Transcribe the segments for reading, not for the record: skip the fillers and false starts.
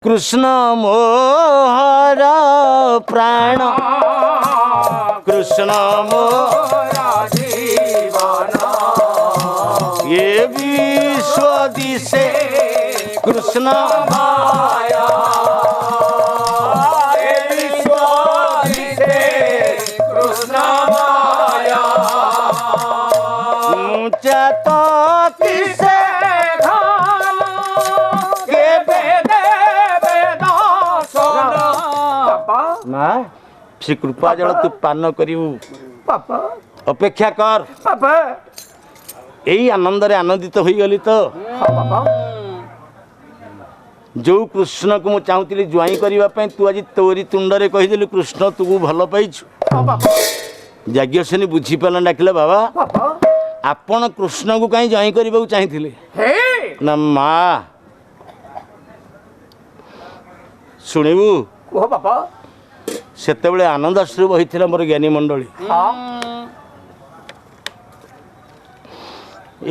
कृष्ण मोहर प्राण कृष्ण मोहर जीवन ये विश्व दिशे कृष्ण माया ये विश्व दिशे कृष्ण माया मुझे तो किसे माँ श्री कृपा जल तू पान करू पापा अपेक्षा कर पापा यही आनंद रे आनंदित हो गली तो पापा जो कृष्ण को मुझे चाहूली ज्वाई करने तू आज तोरी तुंडरे कहीदेलु कृष्ण तू भल पाइछु यज्ञसेनी बुझीपारा डाकिले बाबा आपण कृष्ण को कहीं ज्वाई करने को चाहिए ना माँ शुणु कह पापा सेतेबेले आनंद अश्रु बही मोर ज्ञानी मंडली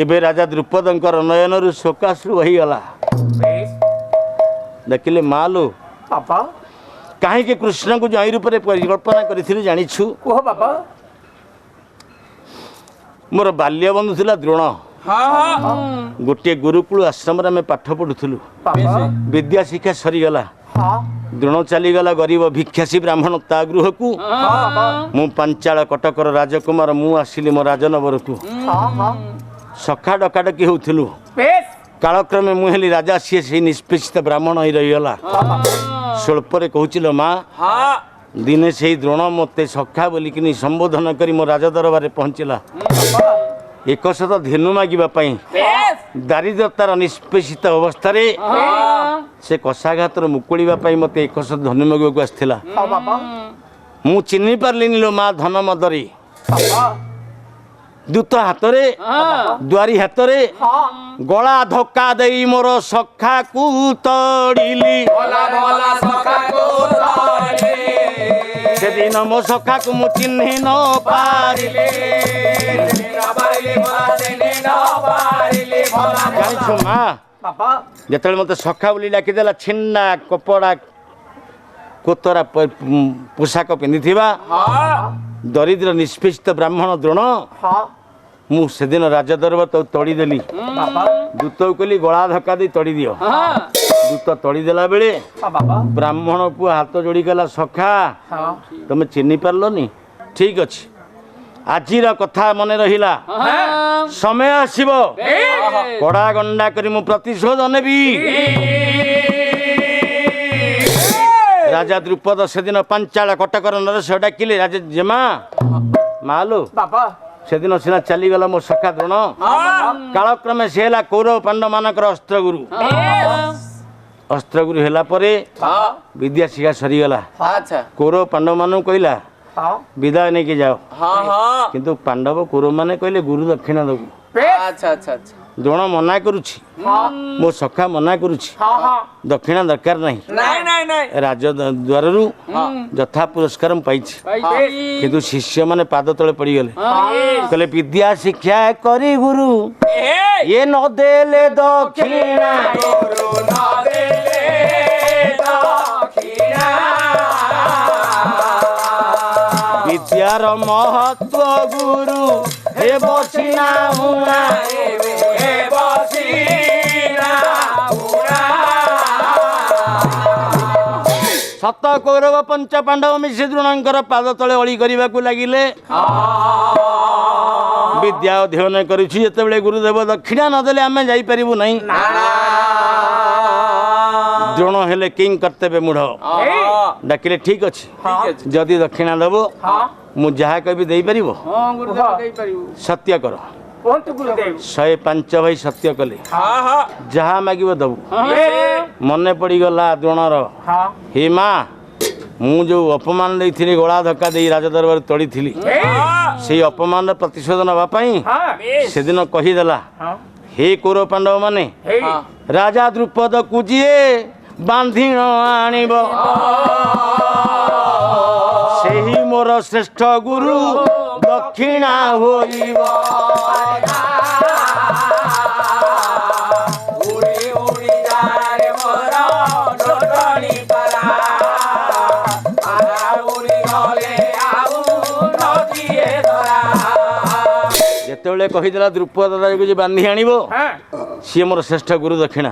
एबे राजा द्रुपदंकर नयन शोकाश्रु बहीगला देखिले मालो पापा कहीं कृष्ण को ज्वाई रूप परिकल्पना करी जानिछु कह पापा मोर बाल्य बंधु थिला द्रोण गोटे गुरुकुल आश्रम में पाठ पढ़ुलु विद्या शिक्षा सरीगला द्रोण चलीगला गरीब भिक्षासी ब्राह्मण ता गृह को मु पांचाल कटकर राजकुमार मु आसिली मो राजनगर को सखा डकाडकी होउथिलु कालक्रमे मुहेली राजा सी से निष्पेषित ब्राह्मण ही रहीगला स्वल्परे कहूचिल माँ दिने से द्रोण मते सखा बोलिकिनी संबोधन करी मो राज दरबार पहुँचला एकशत धेनु मागिबापाई दारिद्रतार निष्पेषित अवस्था से कषाघातर मुकुड़ापी मत एकशत धनु मगक आसला मु चिन्ह पार्लिनी लो माँ धन मदरी दूत हाथ द्वारी हाथ गला धक्का दे मोर सखा को तड़िली से दिन मो सखा को मु चिन्ह न पारिली जानिछु माँ जिते मत सखा बोली डाकिदेला छिन्ना कपड़ा कोतरा पोशाक पिंधि दरिद्र निष्पेषित ब्राह्मण द्रोण मु सेदिन राजा दरबार तो तड़ीदेली दूत कहली गला धक्का दे तड़ी दियो दूत तड़ीदेला बेले ब्राह्मण को हाथ जोड़ी गला सखा तुम चिन्ह पार्लनी ठीक अच्छे आजिर कथा मन रहिला समय आसीबो कड़ा गंडा करी मु प्रतिशोध नेबी राजा द्रुपद सेदिन पांचाल कटकर नरेश डाकिले राजा जेमा मालो सेदिन सीना चलीगला मो सखा द्रोण कालक्रमे से है कौरव पांडव मानकर अस्त्रगुरु अस्त्रगुरु है विद्या शिक्षा सरीगला कौरव पांडव मान कहला विदाय नहीं के जाओ किंतु पांडव कौरव माने कहले गुरु दक्षिणा दबु द्रोण मना करुछि मो सखा मना करुछि दक्षिणा दरकार नहीं राज द्वार यथा पुरस्कार पाइछि किंतु शिष्य माने पाद तले पड़ी गले कहले विद्या शिक्षा करी गुरु ये न देले दक्षिणा गुरु न देले दक्षिणा विद्यार महत्व गुरु हे बसिना हुना हे बसिना हुना सत कौरव पंच पांडव मिशी द्रोणंकर पाद तले अली करने को लगिले विद्या अध्ययन करुछि जेतेबेले गुरुदेव दक्षिणा नदेले आमे जाई परिबु नहीं द्रोण हेले किंग कर्तव्य मूढ़ डाकिले ठीक अच्छे जदि दक्षिणा दबो मु जहा कभी दे पारिबो सत्य कर 105 भाई सत्य कले जहा मागिबो दबु मने पड़ी गला द्रोणर हे माँ मु जो अपमान देइथिली गला धक्का दे राज दरबार तड़ी थी से अपमान प्रतिशोध नवाई से दिन कहीदेला हे कौरव पांडव माने राजा द्रुपद को जीए बांधिण आणिब सेही मोर श्रेष्ठ गुरु दक्षिणा होइब उड़ी उड़ी जाए मोर ସେତେବେଳେ କହିଦେଲା ଦ୍ରୁପଦ ରାଜାକୁ ଯେ ବାନ୍ଧି ଆଣିବ ସିଏ ମୋର ଶ୍ରେଷ୍ଠ ଗୁରୁ ଦକ୍ଷିଣା।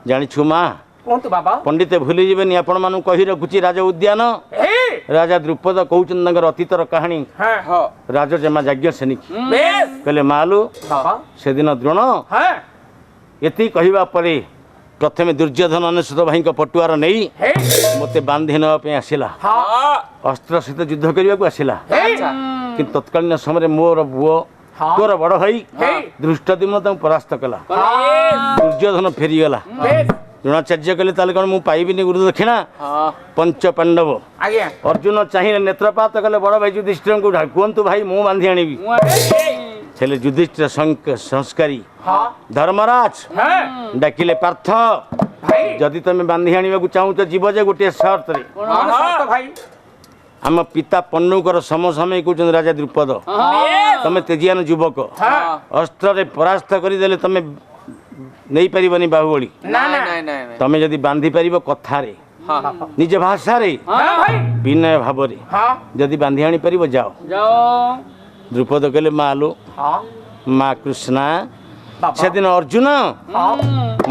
ଜାଣିଛୁ ମା କୁହନ୍ତୁ ବାବା। ପଣ୍ଡିତେ ଭୁଲି ଯିବେନି ଆପଣ ମାନଙ୍କୁ କହି ରଖୁଛି ରାଜ ଉଦ୍ୟାନ ରାଜା ଦ୍ରୁପଦ କହୁଛନ୍ତି ତାଙ୍କର ଅତୀତର କାହାଣୀ ରାଜଜେମା ଯାଜ୍ଞ ସେନିକି କହିଲେ ମାଲୁ ସେଦିନ ଦ୍ରୋଣ ଏତିକି କହିବା ପରେ ପ୍ରଥମେ ଦୁର୍ଯ୍ୟୋଧନ ଅନେଶ୍ୱତ ଭାଇଙ୍କ ପଟୁଆର ନେଇ ମୋତେ ବାନ୍ଧି ନେବା ପାଇଁ ଆସିଲା ଅସ୍ତ୍ର ସହିତ ଯୁଦ୍ଧ କରିବାକୁ ଆସିଲା କିନ୍ତୁ ତତ୍କାଳୀନ ସମୟରେ ମୋର ପୁଅ ତୋର ବଡ଼ ଭାଇ ଧୃଷ୍ଟଦ୍ୟୁମ୍ନ ତାଙ୍କୁ ପରାସ୍ତ କଲା ଦୁର୍ଯ୍ୟୋଧନ ଫେରିଗଲା ଦ୍ରୋଣାଚାର୍ଯ୍ୟ କହିଲେ ତାହେଲେ କ'ଣ ମୁଁ ପାଇବିନି ଗୁରୁ ଦକ୍ଷିଣା ପଞ୍ଚ ପାଣ୍ଡବ ଅର୍ଜୁନ ଚାହିଁଲେ ନେତ୍ରପାତ କଲେ ବଡ଼ ଭାଇ ଯୁଧିଷ୍ଠିରଙ୍କୁ କୁହନ୍ତୁ ଭାଇ ମୁଁ ବାନ୍ଧି ଆଣିବି ହେଲେ ଯୁଧିଷ୍ଠିର ସଂସ୍କାରୀ ଧର୍ମରାଜ ଡାକିଲେ ପାର୍ଥ ଯଦି ତମେ ବାନ୍ଧି ଆଣିବାକୁ ଚାହୁଁଛ ଯିବ ଯେ ଗୋଟିଏ ସର୍ତ୍ତରେ ଆମ ପିତା ପଣ୍ଡୁଙ୍କର ସମସାମୟିକ କହୁଛନ୍ତି ରାଜା ଦ୍ରୁପଦ ତମେ ତେଜିଆନ ଯୁବକ ଅସ୍ତ୍ରରେ ପରାସ୍ତ କରିଦେଲେ ତମେ ନେଇପାରିବନି ବାହୁବଳି ତମେ ଯଦି ବାନ୍ଧି ପାରିବ କଥାରେ ନିଜ ଭାଷାରେ ବିନୟ ଭାବରେ ଯଦି ବାନ୍ଧି ଆଣିପାରିବ ଯାଅ ଦ୍ରୁପଦ କହିଲେ ମାଲୁ ମା କୃଷ୍ଣା ସେଦିନ ଅର୍ଜୁନ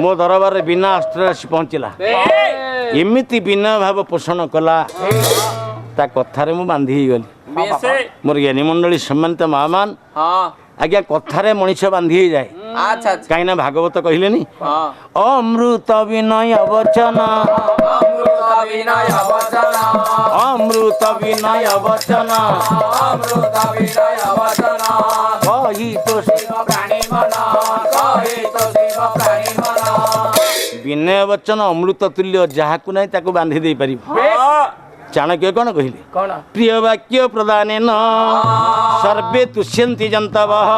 ମୋ ଦରବାରରେ ବିନା ଅସ୍ତ୍ରରେ ଆସି ପହଞ୍ଚିଲା ଏମିତି ବିନୟ ଭାବ ପୋଷଣ କଲା ତା କଥାରେ ମୁଁ ବାନ୍ଧି ହେଇଗଲି ମୋର ଜ୍ଞାନୀ ମଣ୍ଡଳୀ ସମ୍ମାନିତ ମହାମାନ ଆଜ୍ଞା କଥାରେ ମଣିଷ ବାନ୍ଧି ହେଇଯାଏ କାହିଁକି ନା ଭାଗବତ କହିଲେନି ଅମୃତ ବିନୟ ବଚନ ଅମୃତ ବିନୟ ବଚନ ବିନୟ ବଚନ ଅମୃତ ତୁଲ୍ୟ ଯାହାକୁ ନାହିଁ ତାକୁ ବାନ୍ଧି ଦେଇପାରିବ ଚାଣକ୍ୟ କ'ଣ କହିଲେ ପ୍ରିୟ ବାକ୍ୟ ପ୍ରଦାନେନ ସର୍ବେ ତୁଷ୍ୟନ୍ତି ଜନ୍ତବଃ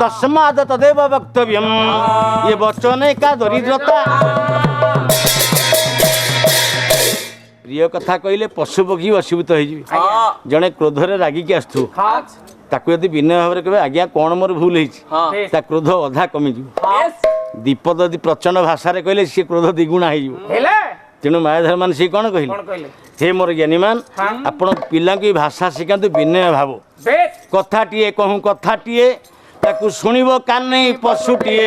ତସ୍ମାଦ ତଦେବ ବକ୍ତବ୍ୟମ୍ ଏ ବଚନେ କା ଦରିଦ୍ରତା ପ୍ରିୟ କଥା କହିଲେ ପଶୁ ପକ୍ଷୀ ବଶୀଭୂତ ହେଇଯିବେ ଜଣେ କ୍ରୋଧରେ ରାଗିକି ଆସୁଥିବ ତାକୁ ଯଦି ବିନୟ ଭାବରେ କହିବେ ଆଜ୍ଞା କ'ଣ ମୋର ଭୁଲ ହେଇଛି ତା କ୍ରୋଧ ଅଧା କମିଯିବ ଦୀପଦ ଯଦି ପ୍ରଚଣ୍ଡ ଭାଷାରେ କହିଲେ ସିଏ କ୍ରୋଧ ଦ୍ୱିଗୁଣା ହେଇଯିବ ତେଣୁ ମାୟାଧର ମାନେ ସିଏ କ'ଣ କହିଲେ ହେ ମୋର ଜ୍ଞାନୀମାନ ଆପଣ ପିଲାଙ୍କୁ ଭାଷା ଶିଖାନ୍ତୁ ବିନୟ ଭାବ କଥାଟିଏ କହୁଁ କଥାଟିଏ ତାକୁ ଶୁଣିବ କାନେଇ ପଶୁଟିଏ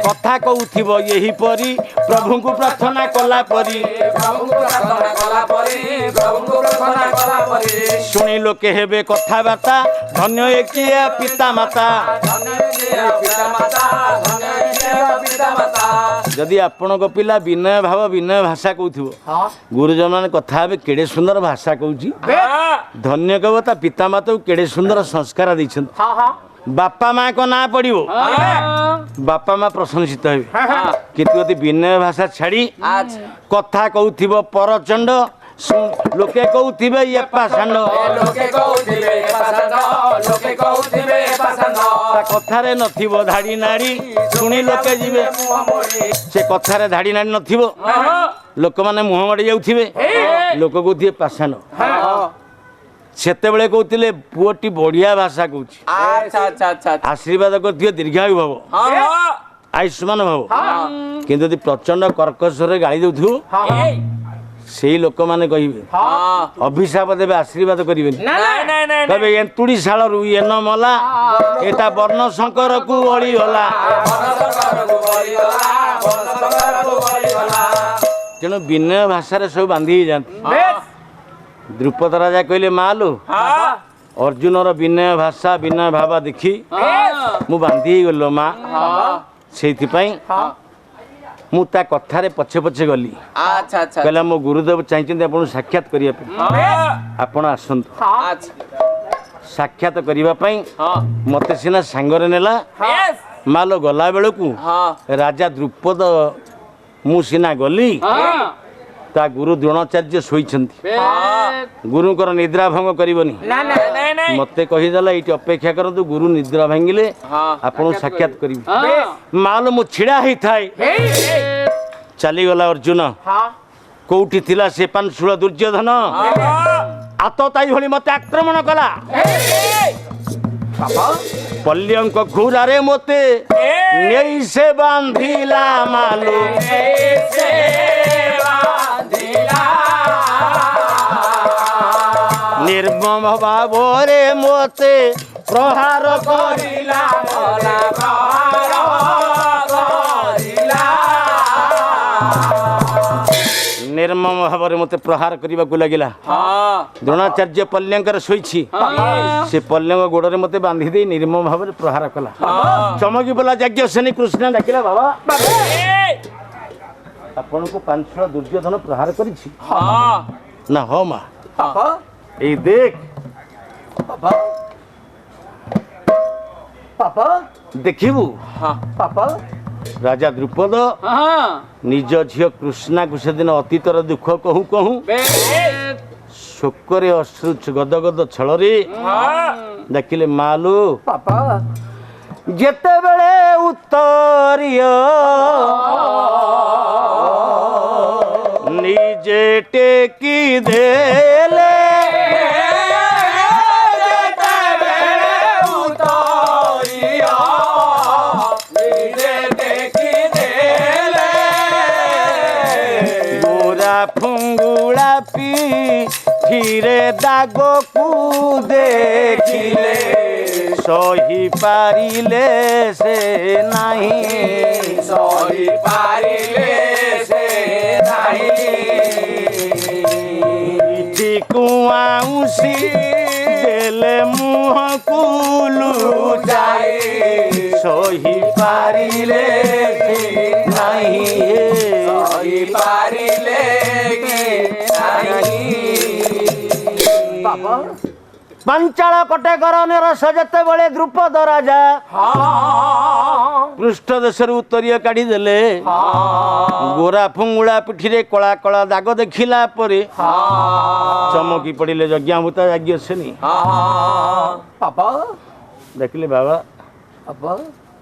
କଥା କହୁଥିବ ଏହିପରି ପ୍ରଭୁଙ୍କୁ ପ୍ରାର୍ଥନା କଲା ପରି ଶୁଣି ଲୋକେ ହେବେ କଥାବାର୍ତ୍ତା ଧନ୍ୟ ଏକିଆ ପିତା ମାତା ଯଦି ଆପଣଙ୍କ ପିଲା ବିନୟ ଭାବ ବିନୟ ଭାଷା କହୁଥିବ ଗୁରୁଜନ ମାନେ କଥା ହେବେ କେଡ଼େ ସୁନ୍ଦର ଭାଷା କହୁଛି ଧନ୍ୟ କହିବ ତା ପିତା ମାତାକୁ କେଡ଼େ ସୁନ୍ଦର ସଂସ୍କାର ଦେଇଛନ୍ତି ବାପା ମାଙ୍କ ନାଁ ପଡ଼ିବ ବାପା ମା ପ୍ରଶଂସିତ ହେବେ କିନ୍ତୁ ଯଦି ବିନୟ ଭାଷା ଛାଡ଼ି କଥା କହୁଥିବ ପରଚଣ୍ଡ ଲୋକେ କହୁଥିବେ ଇଏ ପାଷାଣ୍ଡ ତା କଥାରେ ନଥିବ ଧାଡ଼ି ନାଡ଼ି ଶୁଣି ଲୋକେ ଯିବେ ସେ କଥାରେ ଧାଡ଼ି ନାଡ଼ି ନଥିବ ଲୋକମାନେ ମୁହଁ ମାଡ଼ି ଯାଉଥିବେ ଲୋକ କହୁଥିବେ ପାଷାଣ୍ଡ ସେତେବେଳେ କହୁଥିଲେ ପୁଅଟି ବଢ଼ିଆ ଭାଷା କହୁଛି ଆଶୀର୍ବାଦ କରୁଥିବେ ଦୀର୍ଘାୟୁ ଭବ ଆୟୁଷ୍ମାନ ଭବ କିନ୍ତୁ ଯଦି ପ୍ରଚଣ୍ଡ କର୍କଶରେ ଗାଳି ଦେଉଥିବ ସେଇ ଲୋକମାନେ କହିବେ ଅଭିଶାପ ଦେବେ ଆଶୀର୍ବାଦ କରିବେନି କହିବେ ଏନ୍ତୁଡ଼ି ଶାଳରୁ ଏନ ମଲା ଏଟା ବର୍ଣ୍ଣ ଶଙ୍କରକୁ ଅଳିଗଲା ତେଣୁ ବିନୟ ଭାଷାରେ ସବୁ ବାନ୍ଧି ହେଇଯାନ୍ତି ଦ୍ରୁପଦ ରାଜା କହିଲେ ମାଲୁ ଅର୍ଜୁନର ବିନୟ ଭାଷା ବିନୟ ଭାବା ଦେଖି ମୁଁ ବାନ୍ଧି ହେଇଗଲି ମା ସେଇଥିପାଇଁ ମୁଁ ତା କଥାରେ ପଛେ ପଛେ ଗଲି କହିଲା ମୋ ଗୁରୁଦେବ ଚାହିଁଛନ୍ତି ଆପଣଙ୍କୁ ସାକ୍ଷାତ କରିବା ପାଇଁ ଆପଣ ଆସନ୍ତୁ ସାକ୍ଷାତ କରିବା ପାଇଁ ମତେ ସିନା ସାଙ୍ଗରେ ନେଲା ମାଲ ଗଲା ବେଳକୁ ରାଜା ଦ୍ରୁପଦ ମୁଁ ସିନା ଗଲି ତା ଗୁରୁ ଦ୍ରୋଣାଚାର୍ଯ୍ୟ ଶୋଇଛନ୍ତି ଗୁରୁଙ୍କର ନିଦ୍ରା ଭଙ୍ଗ କରିବନି ମତେ କହିଦେଲା ଏଇଠି ଅପେକ୍ଷା କରନ୍ତୁ ଗୁରୁ ନିଦ୍ରା ଭାଙ୍ଗିଲେ ଆପଣଙ୍କୁ ସାକ୍ଷାତ କରିବି ମାଲ ମୁଁ ଛିଡ଼ା ହେଇଥାଏ ଚାଲିଗଲା ଅର୍ଜୁନ କୋଉଠି ଥିଲା ସେ ପାନଶୂଳ ଦୁର୍ଯ୍ୟୋଧନ ଆତତାଇ ଭଳି ମତେ ଆକ୍ରମଣ କଲା ପଲ୍ୟଙ୍କ ଘୁରାରେ ମତେ ନେଇ ସେ ବାନ୍ଧିଲା ମାଲୁ ନିର୍ମମ ଭାବରେ ମୋତେ ପ୍ରହାର କରିଲା ନିର୍ମମ ଭାବରେ ମୋତେ ପ୍ରହାର କରିବାକୁ ଲାଗିଲା। ଦ୍ରୋଣାଚାର୍ଯ୍ୟ ପଲ୍ଲଙ୍କର ଶୋଇଛି, ସେ ପଲ୍ଲଙ୍କ ଗୋଡ଼ରେ ମୋତେ ବାନ୍ଧି ଦେଇ ନିର୍ମମ ଭାବରେ ପ୍ରହାର କଲା। ଚମକି ବୋଲା ଯାଜ୍ଞସେନୀ କୃଷ୍ଣ ଡାକିଲା, ବାବା ଆପଣଙ୍କୁ ପାଞ୍ଚଳ ଦୁର୍ଯ୍ୟୋଧନ ପ୍ରହାର କରିଛି ନା? ହଁ ମା, ବାପା ଏଇ ଦେଖ ବାପା ବାପା ଦେଖିବୁ। ବାପା ରାଜା ଦ୍ରୁପଦ ନିଜ ଝିଅ କୃଷ୍ଣାକୁ ସେଦିନ ଅତୀତର ଦୁଃଖ କହୁ କହୁ ଶୋକରେ ଅଶ୍ରୁ ଗଦଗଦ ଛଳରେ ଡାକିଲେ, ମାଲୁ ବାପା ଯେତେବେଳେ ଉତ୍ତରୀୟ ନିଜେ ଟେକି ଦେଲେ ଫୁଙ୍ଗୁଳା ପିଠିରେ ଦାଗକୁ ଦେଖିଲେ ସହି ପାରିଲେ ସେ ନାହିଁ, ସହି ପାରିଲେ ସେ ନାହିଁ। ପିଠିକୁ ଆଉଁସି ଦେଲେ ମୁହଁକୁ ଲୁଚାଇ ସହି ପାରିଲେ ସେ ନାହିଁ, ସହି ପାରିଲେ ପାଞ୍ଚାଳ କଟେକର ନିରସ ଯେତେବେଳେ ଦ୍ରୁପଦ ରାଜା ପୃଷ୍ଠ ଦେଶରୁ ଉତ୍ତରୀୟ କାଢିଦେଲେ, ଗୋରା ଫୁଙ୍ଗୁଳା ପିଠିରେ କଳା କଳା ଦାଗ ଦେଖିଲା ପରେ ଚମକି ପଡ଼ିଲେ ଯଜ୍ଞାମୃତା ଯାଜ୍ଞସେନୀ। ବାପା ଦେଖିଲେ, ବାବା ବାପା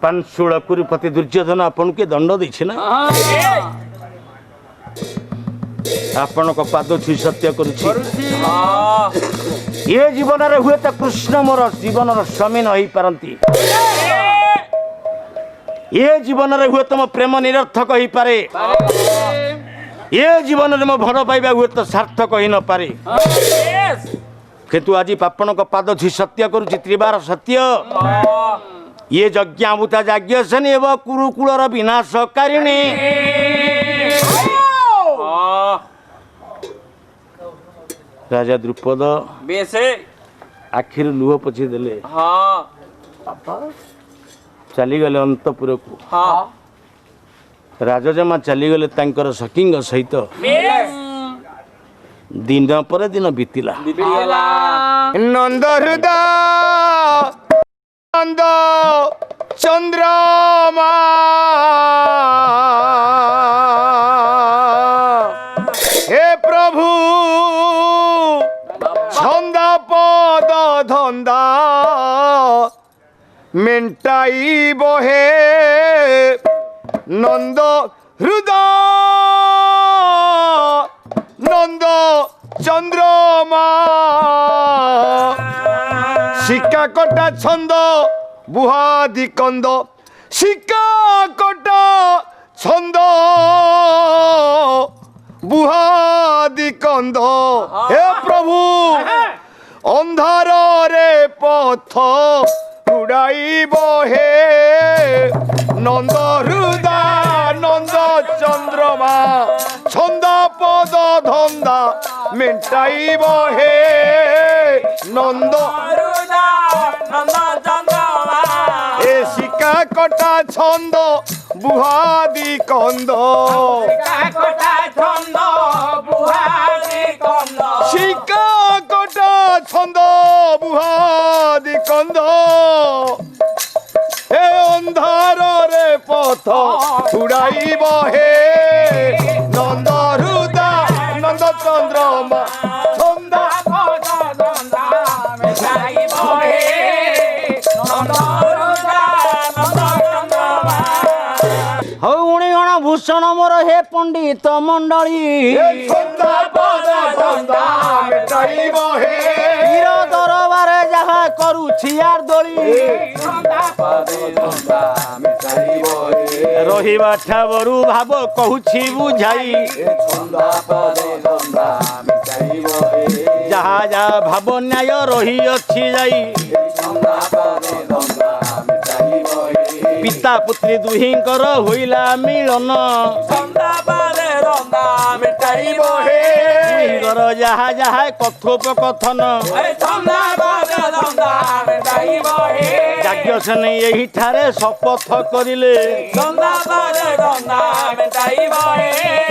ପାଞ୍ଚୁଳ କୁରୁପତି ଦୁର୍ଯ୍ୟୋଧନ ଆପଣଙ୍କୁ କିଏ ଦଣ୍ଡ ଦେଇଛି ନା? ଆପଣଙ୍କ ପାଦ ଛୁଇଁ ସତ୍ୟ କରୁଛି, ଏ ଜୀବନରେ ହୁଏତ କୃଷ୍ଣ ମୋର ଜୀବନର ସ୍ୱାମୀ ନ ହେଇପାରନ୍ତି, ଏ ଜୀବନରେ ହୁଏତ ମୋ ପ୍ରେମ ନିରର୍ଥକ ହେଇପାରେ, ଏ ଜୀବନରେ ମୋ ଭଲ ପାଇବା ହୁଏତ ସାର୍ଥକ ହେଇନପାରେ, କିନ୍ତୁ ଆଜି ଆପଣଙ୍କ ପାଦ ଛୁଇଁ ସତ୍ୟ କରୁଛି ତ୍ରିବାର ସତ୍ୟ, ଇଏ ଯଜ୍ଞାମୃତା ଯାଜ୍ଞସେନୀ ଏବଂ କୁରୁକୁଳର ବିନାଶକାରିଣୀ। ରାଜା ଦ୍ରୁପଦ ଆଖିରୁ ଲୁହ ପୋଛି ଦେଲେ, ଚାଲିଗଲେ ଅନ୍ତପୁରକୁ। ରାଜଜମା ଚାଲିଗଲେ ତାଙ୍କର ସଖୀଙ୍କ ସହିତ। ଦିନ ପରେ ଦିନ ବିତିଲା। ନନ୍ଦ ହୃଦୟ ନନ୍ଦ ଚନ୍ଦ୍ରମା हे प्रभु छंदा पद धंदा मेंटाई बहे नंद हृदय नंद चंद्रमा शिका कटा छंद बुहादी कंद शिका कटा छंद बुहादी कंद हे प्रभु अंधार रे पथ उड़ाइब हे नंद हृदय नंद चंद्रमा छंदा पद धंदा मेंटाइब हे नंद ए शिका कटा छंद बुहादी कंद शिका कटा छंद बुहादी कंद हे अंधार रे पथ छुड़ाइब हे नंद हृदय नंद चंद्रमा छंदा भूषण मोर हे पंडित मंडली दरबार जहा करुछि यार दोली रहिबा ठावरु भाव कहूछि बुझाई ଯାହା ଯାହା ଭାବ ନ୍ୟାୟ ରହିଅଛି ଯାଇ ପିତା ପୁତ୍ରୀ ଦୁହିଁଙ୍କର ହୋଇଲା ମିଳନ ଦୁହିଁଙ୍କର ଯାହା ଯାହା କଥୋପକଥନ ଯାଜ୍ଞ ସେନେ ଏହିଠାରେ ଶପଥ କରିଲେ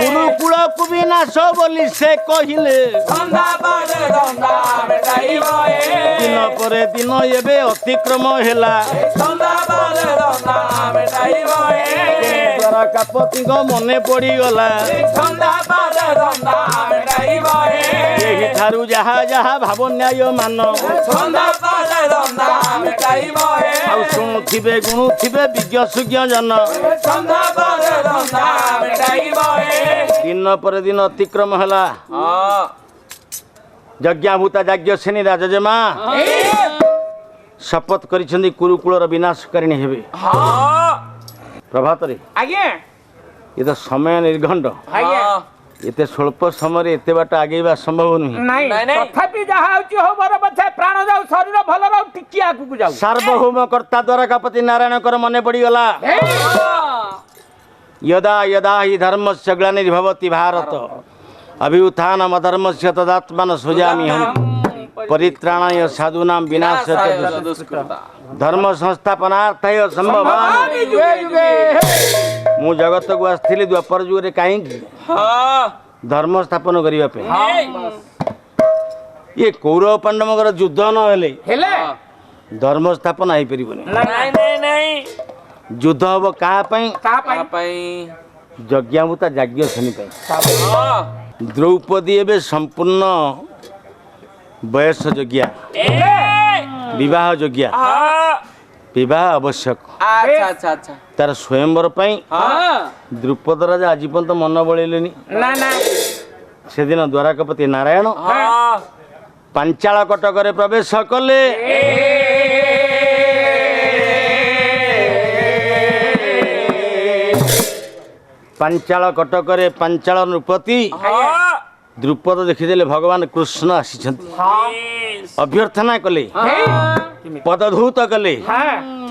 ଗୁରୁକୁଳକୁ ବିନାଶ ବୋଲି ସେ କହିଲେ ଦିନ ପରେ ଦିନ ଏବେ ଅତିକ୍ରମ ହେଲା ଦ୍ୱାରକାପତିଙ୍କ ମନେ ପଡ଼ିଗଲା ଏହିଠାରୁ ଯାହା ଯାହା ଭାବ ନ୍ୟାୟ ମାନ ଆଉ ଶୁଣୁଥିବେ ଗୁଣୁଥିବେ ବିଜ୍ଞ ସୁଜ୍ଞ ଜନ ଦିନ ପରେ ଦିନ ଅତିକ୍ରମ ହେଲା ଯଜ୍ଞାଭୂତା ଯାଜ୍ଞସେନୀ ରାଜଜେମା ଶପଥ କରିଛନ୍ତି କୁରୁକୁଳର ବିନାଶକାରିଣୀ ହେବେ ପ୍ରଭାତରେ ଆଜ୍ଞା ଏ ତ ସମୟ ନିର୍ଘଣ୍ଟ ଆଜ୍ଞା ଏତେ ସ୍ୱଳ୍ପ ସମୟରେ ଏତେ ବାଟ ଆଗେଇବା ସମ୍ଭବ ନୁହେଁ ନାଇଁ ତଥାପି ଯାହା ହଉଛି ହଉ ବର ପଛେ ପ୍ରାଣ ଯାଉ ଶରୀର ଭଲ ରହୁ ଟିକେ ଆଗକୁ ଯାଉ ସାର୍ବଭୌମ କର୍ତ୍ତା ଦ୍ୱାରକାପତି ନାରାୟଣଙ୍କର ମନେ ପଡ଼ିଗଲା यदा यदा हि धर्मस्य ग्लानिर्भवति भारत अभ्युत्थानम् अधर्मस्य तदात्मन सृजाम्यहम् परित्राणाय साधूनां विनाशाय धर्म संस्थापनार्थाय संभवामि मु जगत को आस्थिली द्वापर जुगरे काहे धर्म स्थापन करिवा पे ये कौरव पांडवଙ୍କର युद्ध न हेले धर्म स्थापन आइ परिबनी नहीं युद्ध हब कहा पई यज्ञाभूता याज्ञसेनी पई द्रौपदी एबे संपूर्ण बयस योग्या विवाह योग्या विवाह आवश्यक तार स्वयंवर पई द्रुपद राजा आज पर्यंत मन बळेलेनी से दिन द्वारकापति नारायण पांचाल कटकरे प्रवेश कले पांचाल कटकरे पांचाल नृपति द्रुपद देखिदेले भगवान कृष्ण आसीछन्ति अभ्यर्थना कले पदधूत कले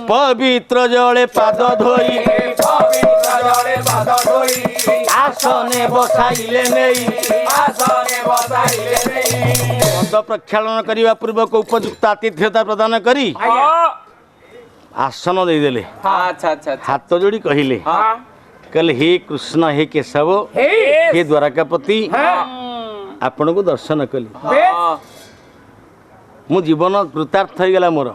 पवित्र जले पाद धोई आसने बसाइले नहीं पद प्रक्षालन करने पूर्वक उपयुक्त आतिथ्यता प्रदान करी आसन देदेले हाथ जोड़ी कहले कहले हे कृष्ण हे केशव हे द्वारकापति आपण को दर्शन कली मु जीवन कृतार्थ हो गला मोर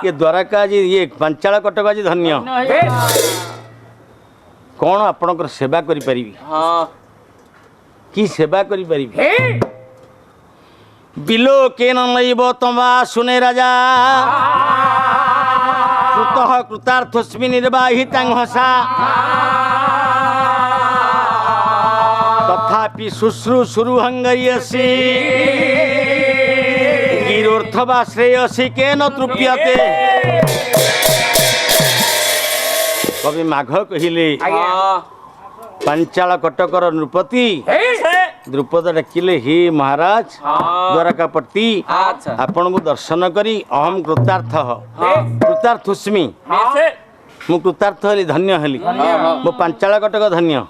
ये द्वारका जी ये पांचाल कटक आज धन्य कौन आपणकर सेवा करि परिबी की सेवा करि परिबी बिलो केन नैब तमा सुने राजा कृतः कृतार्थस्मि निर्वाहितां हसा तथापि शुश्रूषुरु हंगरियसि गिरोर्थवा श्रेयसि केन तृप्यते कवि माघ कहिले पांचाल कटकर नृपति द्रुपद डाकिले हे महाराज द्वारकापति आपण को दर्शन करी अहम कृतार्थस्मि मु कृतार्थ हली धन्य हली मो पांचाल कटक धन्य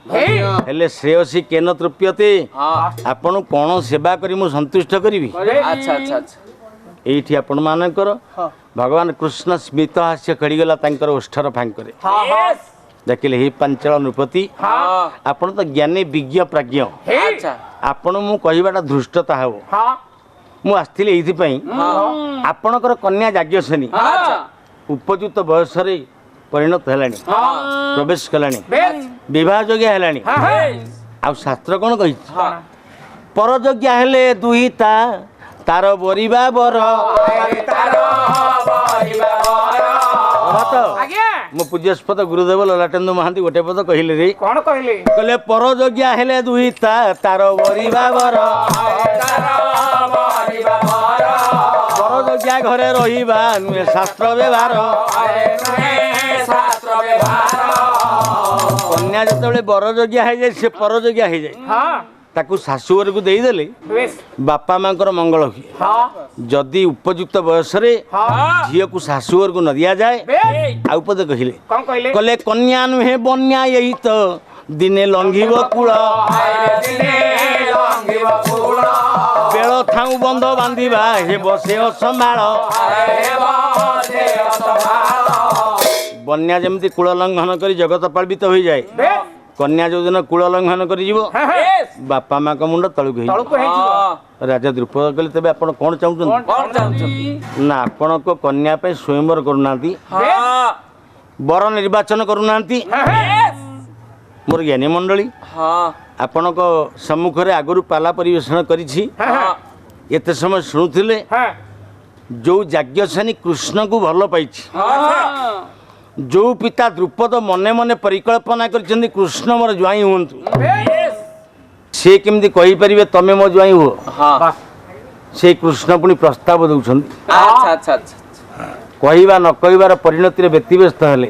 हेले श्रेयसी केन तृप्यते आपण कौन सेवा करी मु संतुष्ट करी एठी आपण मानकर भगवान कृष्ण स्मित हास्य खड़ीगला तांकर ओष्ठर फांकरे देखिले हे पांचाल नृपति आपण तो ज्ञानी विज्ञ प्राज्ञ आपण मु कहिबाटा धृष्टता हेबो मु आस्थिले एथि पई आपणकर कन्या याज्ञसेनी उपयुक्त बयस रे परिणत हेलानी प्रवेश कलानी विवाह योग्य हेलानी आ शास्त्र कोन कहि पर योग्य हेले दुहिता तार बरिबा बर मो पूज्यस्पद गुरुदेव ललाटेन्दु महांती गोटे पद कहले रे कौन कहले कहले पर योग्य हेले दुहिता तार बरिबा बर पर योग्य घरे रहिबा नुहे शास्त्र व्यवहार कन्या जो बर योग्य हो जाए से पर योग्य हो जाए ତାକୁ ଶାଶୁଘରକୁ ଦେଇଦେଲେ ବେଶ ବାପା ମାଙ୍କର ମଙ୍ଗଳ ହୁଏ। ହଁ ଯଦି ଉପଯୁକ୍ତ ବୟସରେ ହଁ ଝିଅକୁ ଶାଶୁଘରକୁ ନ ଦିଆଯାଏ ବେଶ ଆଉ ପଦେ କହିଲେ କଣ କହିଲେ କଲେ କନ୍ୟା ନୁହେଁ ବନ୍ୟା ଏଇ ତ ଦିନେ ଲଙ୍ଘିବ କୂଳ ବେଳ ଥାଉ ବନ୍ଧ ବାନ୍ଧିବା ହେବ ସେ ଅସମ୍ଭାଳ। ବନ୍ୟା ଯେମିତି କୂଳ ଲଙ୍ଘନ କରି ଜଗତ ପାଳିତ ହୋଇଯାଏ, ବେଶ କନ୍ୟା ଯୋଉଦିନ କୂଳ ଲଙ୍ଘନ କରିଯିବ ବେଶ ବାପା ମାଙ୍କ ମୁଣ୍ଡ ତଳକୁ ହେଇଯିବ। ତଳକୁ ହେଇଯିବ ରାଜା ଦ୍ରୁପଦ କହିଲେ ତେବେ ଆପଣ କ'ଣ ଚାହୁଁଛନ୍ତି ନା ଆପଣଙ୍କ କନ୍ୟା ପାଇଁ ସ୍ୱୟଂବର କରୁନାହାନ୍ତି, ବର ନିର୍ବାଚନ କରୁନାହାନ୍ତି। ମୋର ଜ୍ଞାନୀ ମଣ୍ଡଳୀ ଆପଣଙ୍କ ସମ୍ମୁଖରେ ଆଗରୁ ପାଲା ପରିବେଷଣ କରିଛି, ଏତେ ସମୟ ଶୁଣୁଥିଲେ। ଯୋଉ ଯାଜ୍ଞସେନୀ କୃଷ୍ଣଙ୍କୁ ଭଲ ପାଇଛି, ଯୋଉ ପିତା ଦ୍ରୁପଦ ମନେ ମନେ ପରିକଳ୍ପନା କରିଛନ୍ତି କୃଷ୍ଣ ମୋର ଜ୍ୱାଇଁ ହୁଅନ୍ତୁ, ସେ କେମିତି କହିପାରିବେ ତମେ ମୋ ଜ୍ୱାଇଁ ହୁଅ? ସେଇ କୃଷ୍ଣ ପୁଣି ପ୍ରସ୍ତାବ ଦେଉଛନ୍ତି। କହିବା ନ କହିବାର ପରିଣତିରେ ବ୍ୟତିବ୍ୟସ୍ତ ହେଲେ।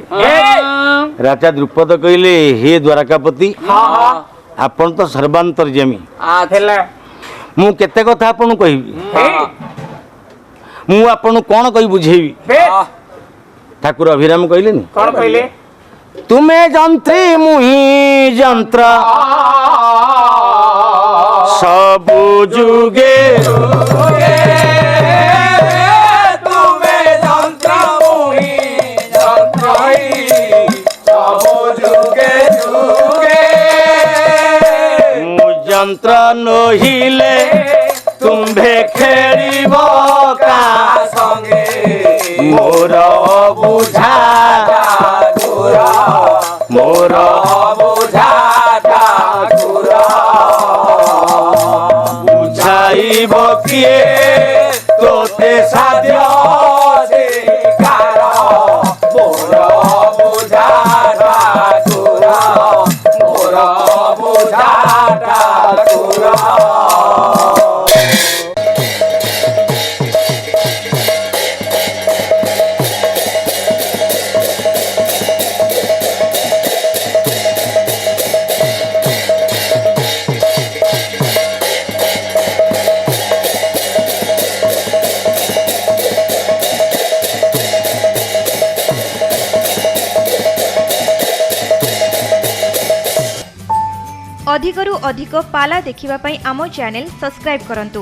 ରାଜା ଦ୍ରୁପଦ କହିଲେ ହେ ଦ୍ୱାରକାପତି, ଆପଣ ତ ସର୍ବାନ୍ତର୍ଯାମୀ, ମୁଁ କେତେ କଥା ଆପଣଙ୍କୁ କହିବି, ମୁଁ ଆପଣଙ୍କୁ କ'ଣ କହି ବୁଝେଇବି? ଠାକୁର ଅଭିରାମ କହିଲେନି କଣ କହିଲେ ତୁମେ ଯନ୍ତ୍ରୀ ମୁହିଁ ଯନ୍ତ୍ର ସବୁ ଯୁଗେ ତୁମେ ଯନ୍ତ୍ର ମୁହିଁ ଯନ୍ତ୍ର ସବୁ ଯୁଗେ ଯୁଗେ ମୁଁ ଯନ୍ତ୍ର ନହିଲେ ତୁମ୍ଭେ ଖେଳିବ କା ସଙ୍ଗେ ମୋର ବୁଝା ମୋର ବୁଝାଇବ କିଏ ତୋତେ ସାଧ୍ୟ अधिकरू अधिक पाला देखिबा पई आमो चैनल सब्सक्राइब करंतु।